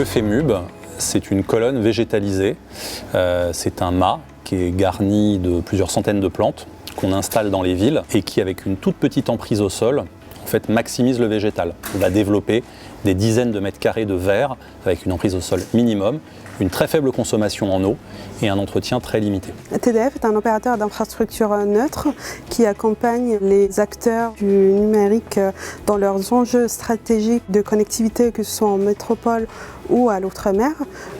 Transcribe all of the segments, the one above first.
Que fait MUB? C'est une colonne végétalisée. C'est un mât qui est garni de plusieurs centaines de plantes qu'on installe dans les villes et qui, avec une toute petite emprise au sol, en fait, maximise le végétal. On va développer des dizaines de mètres carrés de verre avec une emprise au sol minimum, une très faible consommation en eau et un entretien très limité. TDF est un opérateur d'infrastructure neutre qui accompagne les acteurs du numérique dans leurs enjeux stratégiques de connectivité, que ce soit en métropole ou à l'outre-mer.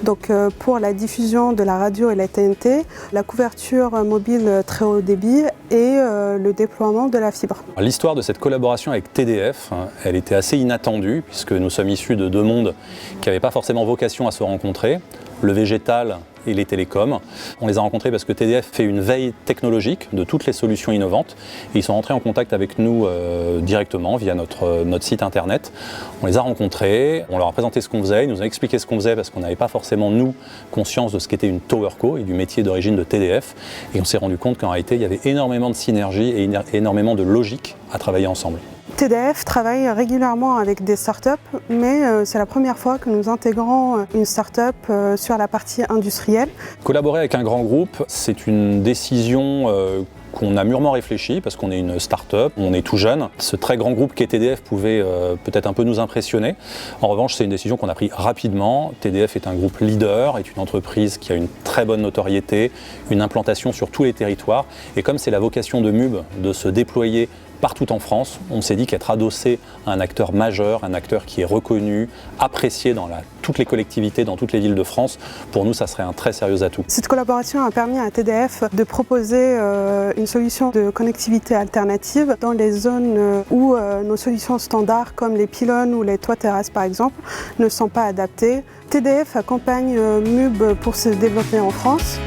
Donc pour la diffusion de la radio et la TNT, la couverture mobile très haut débit et le déploiement de la fibre. L'histoire de cette collaboration avec TDF, elle était assez inattendue puisque nous sommes issus de deux mondes qui n'avaient pas forcément vocation à se rencontrer, le végétal et les télécoms. On les a rencontrés parce que TDF fait une veille technologique de toutes les solutions innovantes et ils sont rentrés en contact avec nous directement via notre site internet. On les a rencontrés, on leur a présenté ce qu'on faisait, ils nous ont expliqué ce qu'on faisait parce qu'on n'avait pas forcément nous conscience de ce qu'était une TowerCo et du métier d'origine de TDF et on s'est rendu compte qu'en réalité il y avait énormément de synergie et énormément de logique à travailler ensemble. TDF travaille régulièrement avec des startups, mais c'est la première fois que nous intégrons une startup sur la partie industrielle. Collaborer avec un grand groupe, c'est une décision qu'on a mûrement réfléchi parce qu'on est une start-up, on est tout jeune. Ce très grand groupe qu'est TDF pouvait peut-être un peu nous impressionner. En revanche, c'est une décision qu'on a prise rapidement. TDF est un groupe leader, est une entreprise qui a une très bonne notoriété, une implantation sur tous les territoires. Et comme c'est la vocation de MUB de se déployer partout en France, on s'est dit qu'être adossé à un acteur majeur, un acteur qui est reconnu, apprécié dans toutes les collectivités, dans toutes les villes de France, pour nous, ça serait un très sérieux atout. Cette collaboration a permis à TDF de proposer une solution de connectivité alternative dans les zones où nos solutions standards, comme les pylônes ou les toits terrasses par exemple, ne sont pas adaptées. TDF accompagne MUB pour se développer en France.